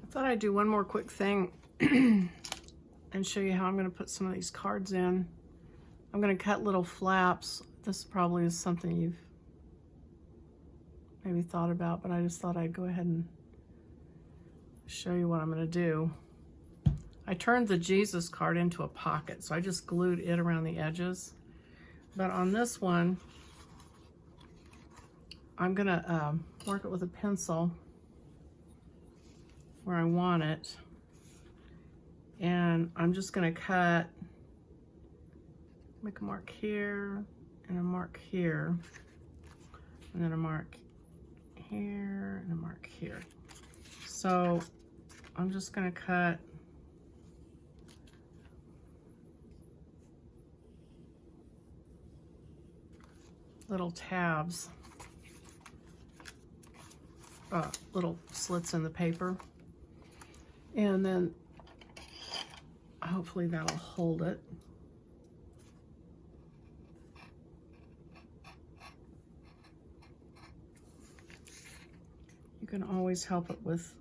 I thought I'd do one more quick thing and show you how I'm going to put some of these cards in. I'm going to cut little flaps. This probably is something you've maybe thought about, but I just thought I'd go ahead and show you what I'm going to do. I turned the Jesus card into a pocket, so I just glued it around the edges. But on this one, I'm going to mark it with a pencil where I want it. And I'm just going to cut, make a mark here, and a mark here, and then a mark here, and a mark here. So I'm just going to cut little tabs, little slits in the paper, and then hopefully that'll hold it. You can always help it with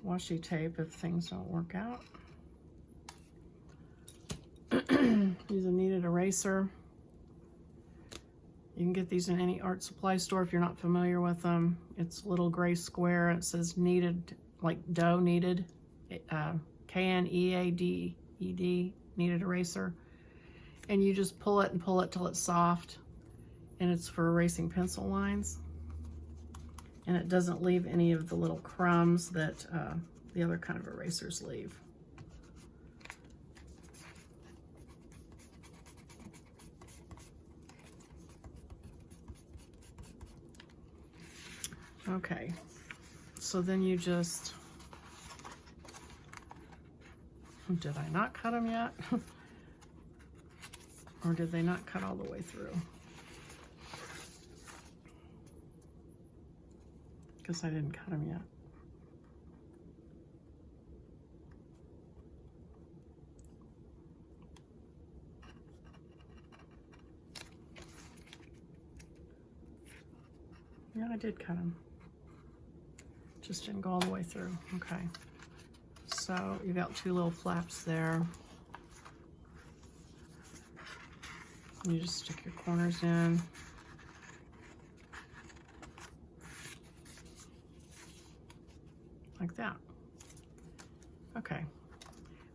washi tape if things don't work out. Use a kneaded eraser. You can get these in any art supply store if you're not familiar with them. It's a little gray square. It says kneaded, like dough kneaded, K-N-E-A-D-E-D, kneaded eraser. And you just pull it and pull it till it's soft. And it's for erasing pencil lines. And it doesn't leave any of the little crumbs that the other kind of erasers leave. Okay, so then you just, did I not cut them yet? Or did they not cut all the way through? Because I didn't cut them yet. Yeah, I did cut them. Just didn't go all the way through. Okay. So you got two little flaps there. You just stick your corners in. Like that. Okay.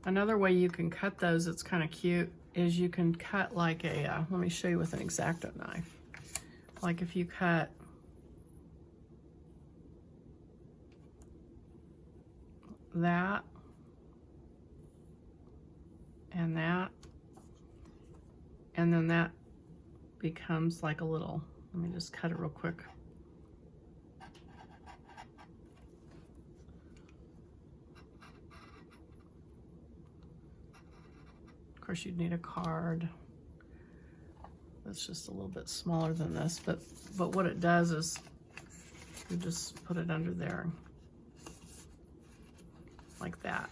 Another way you can cut those, it's kind of cute, is you can cut like a, let me show you with an X-Acto knife. Like if you cut that and that, and then that becomes like a little, let me just cut it real quick. Of course, you'd need a card that's just a little bit smaller than this, but what it does is you just put it under there like that.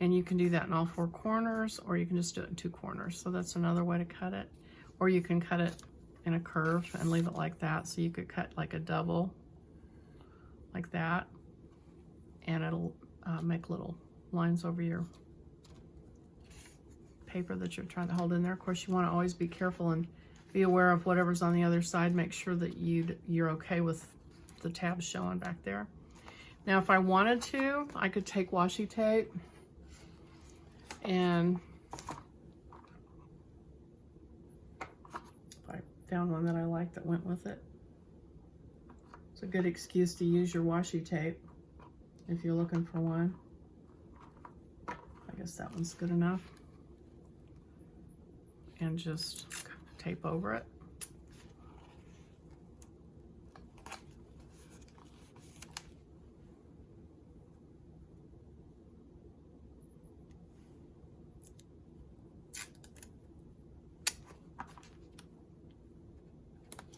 And you can do that in all four corners, or you can just do it in two corners. So that's another way to cut it. Or you can cut it in a curve and leave it like that. So you could cut like a double like that, and it'll make little lines over your paper that you're trying to hold in there. Of course, you want to always be careful and be aware of whatever's on the other side. Make sure that you're okay with the tabs showing back there. Now, if I wanted to, I could take washi tape and if I found one that I liked that went with it. It's a good excuse to use your washi tape if you're looking for one. I guess that one's good enough. And just tape over it.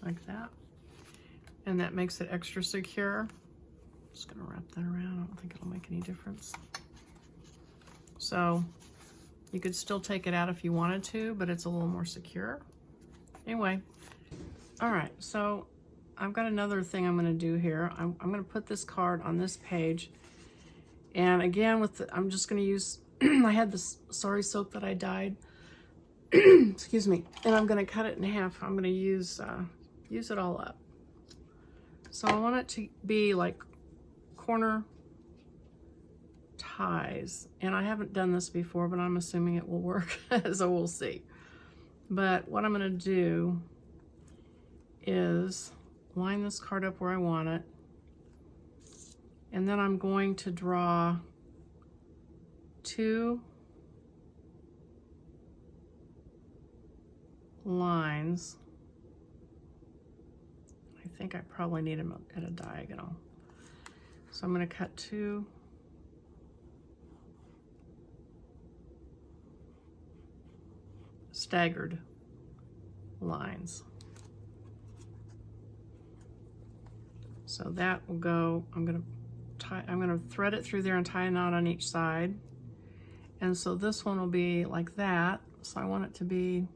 Like that. And that makes it extra secure. Just gonna wrap that around. I don't think it'll make any difference. So you could still take it out if you wanted to, but it's a little more secure. Anyway, all right, so I've got another thing I'm going to do here. I'm going to put this card on this page. And again, I'm just going to use, I had this sari silk that I dyed. Excuse me. And I'm going to cut it in half. I'm going to use it all up. So I want it to be like corner ties. And I haven't done this before, but I'm assuming it will work, so we'll see. But what I'm going to do is line this card up where I want it. And then I'm going to draw 2 lines. I think I probably need them at a diagonal. So I'm going to cut 2 staggered lines. So that will go, I'm going to thread it through there and tie a knot on each side. And so this one will be like that. So I want it to be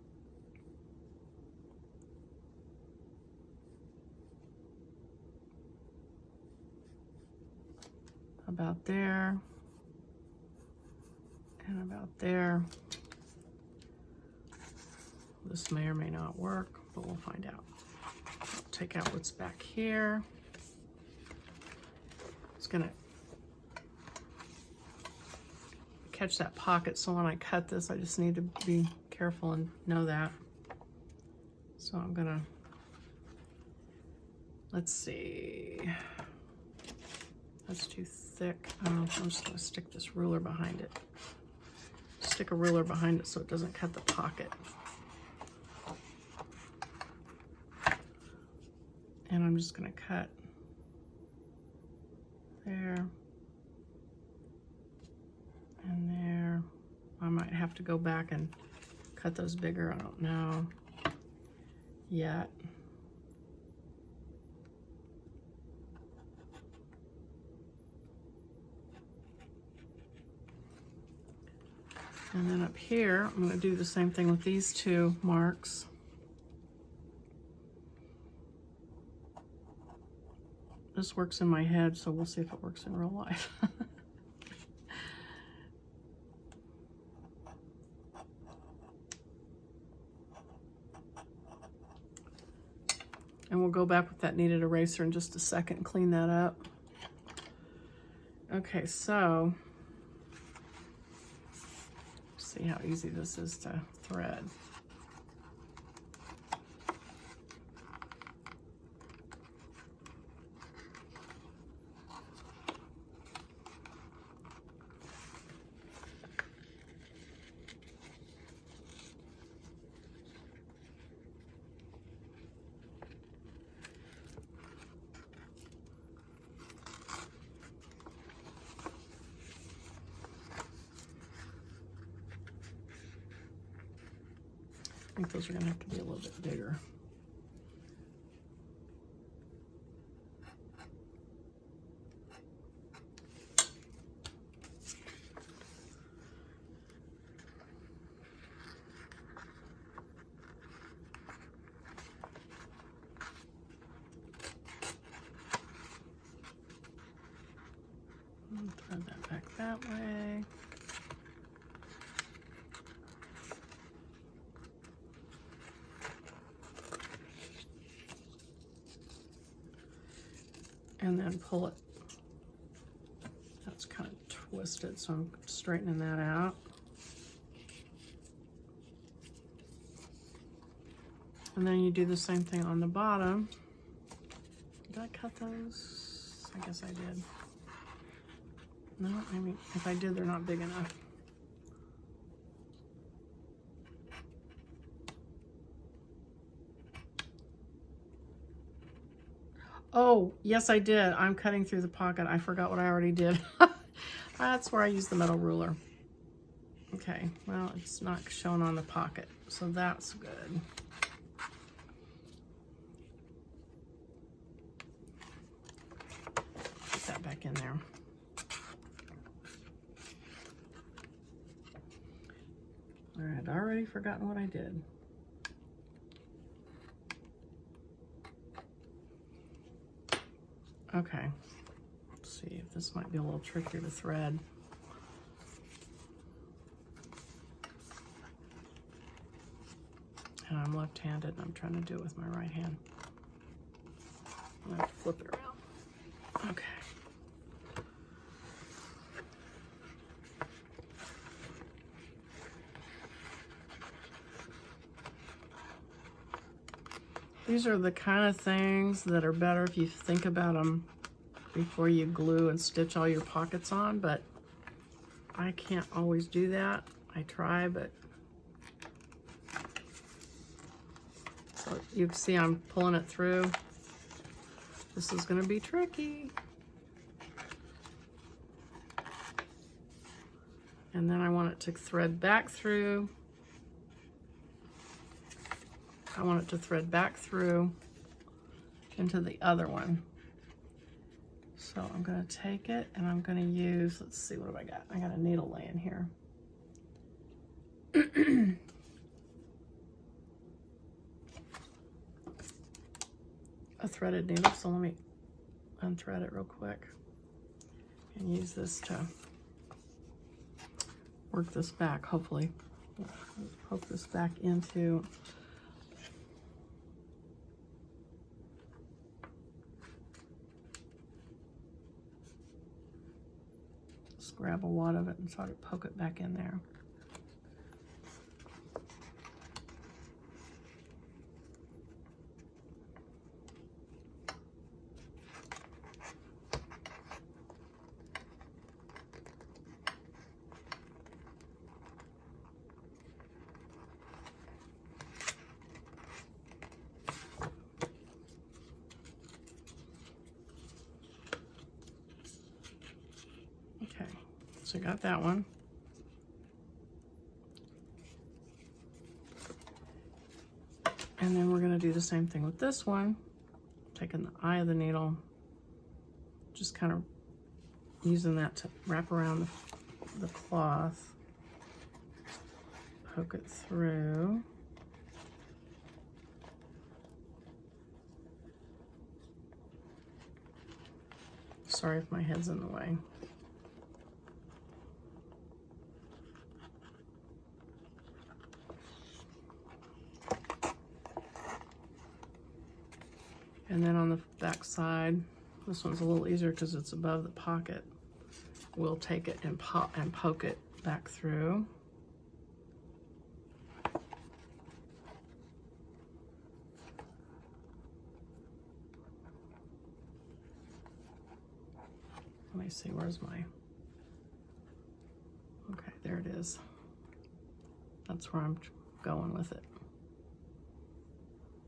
about there and about there. This may or may not work, but we'll find out. I'll take out what's back here. It's gonna catch that pocket, so when I cut this, I just need to be careful and know that. So I'm gonna, let's see, that's too thick. I'm just gonna stick this ruler behind it. Stick a ruler behind it so it doesn't cut the pocket. And I'm just gonna cut there and there. I might have to go back and cut those bigger, I don't know yet. And then up here, I'm going to do the same thing with these 2 marks. This works in my head, so we'll see if it works in real life. And we'll go back with that kneaded eraser in just a second and clean that up. Okay, so see how easy this is to thread. I think those are going to have to be a little bit bigger. Thread that back that way. And then pull it. That's kind of twisted, so I'm straightening that out. And then you do the same thing on the bottom. Did I cut those? I guess I did. No, I mean, if I did, they're not big enough. Oh, yes, I did. I'm cutting through the pocket. I forgot what I already did. That's where I used the metal ruler. Okay, well, it's not shown on the pocket, so that's good. Put that back in there. All right, I'd already forgotten what I did. Okay, let's see if this might be a little trickier to thread. And I'm left-handed and I'm trying to do it with my right hand. I have to flip it around. Okay. These are the kind of things that are better if you think about them before you glue and stitch all your pockets on, but I can't always do that. I try, but so you can see I'm pulling it through. This is going to be tricky. And then I want it to thread back through. I want it to thread back through into the other one. So I'm going to take it and I'm going to use, let's see, what have I got? I got a needle laying here. A threaded needle, so let me unthread it real quick and use this to work this back, hopefully. Poke this back into just grab a wad of it and sort of poke it back in there. Okay, so I got that one. And then we're going to do the same thing with this one. Taking the eye of the needle, just kind of using that to wrap around the cloth, poke it through. Sorry if my head's in the way. And then on the back side, this one's a little easier because it's above the pocket. We'll take it and poke it back through. Let me see, where's my, okay, there it is. That's where I'm going with it.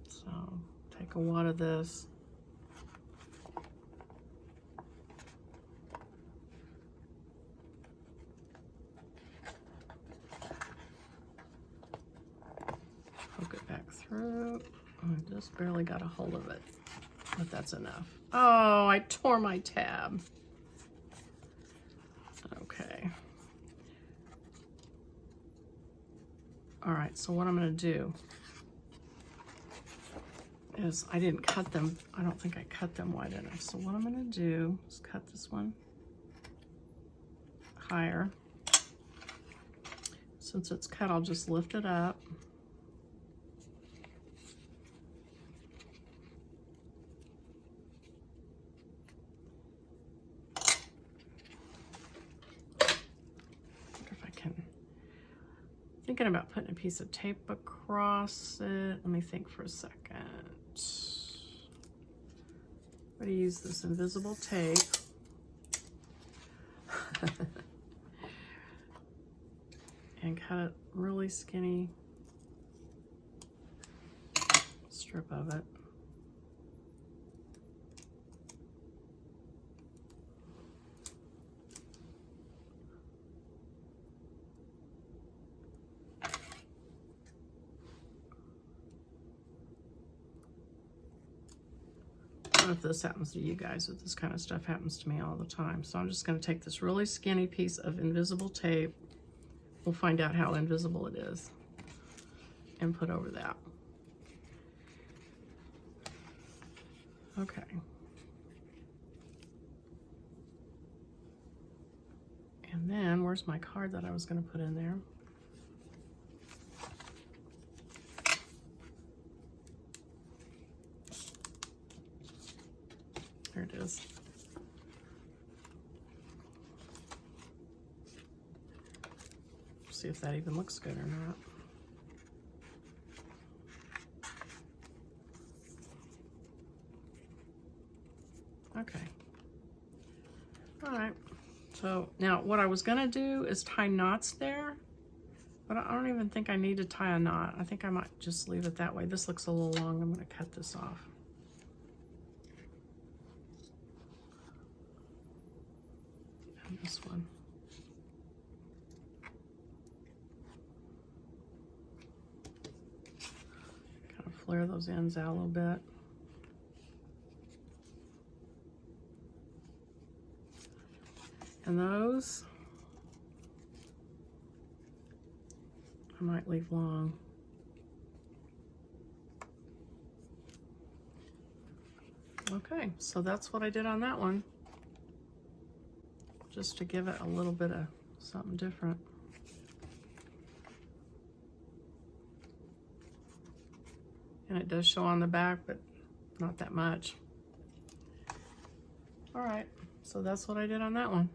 So take a wad of this. Poke it back through. I just barely got a hold of it, but that's enough. Oh, I tore my tab. Okay. All right, so what I'm gonna do is, I didn't cut them. I don't think I cut them wide enough. So what I'm gonna do is cut this one higher. Since it's cut, I'll just lift it up. Thinking about putting a piece of tape across it. Let me think for a second. I'm going to use this invisible tape. And cut a really skinny strip of it. I don't know if this happens to you guys, but this kind of stuff happens to me all the time. So I'm just going to take this really skinny piece of invisible tape. We'll find out how invisible it is and put over that. Okay. where's my card that I was going to put in there? Here it is. See if that even looks good or not. Okay. All right. So now what I was gonna do is tie knots there, but I don't even think I need to tie a knot. I think I might just leave it that way. This looks a little long. I'm gonna cut this off. And this one. Kind of flare those ends out a little bit. And those, I might leave long. Okay, so that's what I did on that one. Just to give it a little bit of something different. And it does show on the back, but not that much. All right, so that's what I did on that one.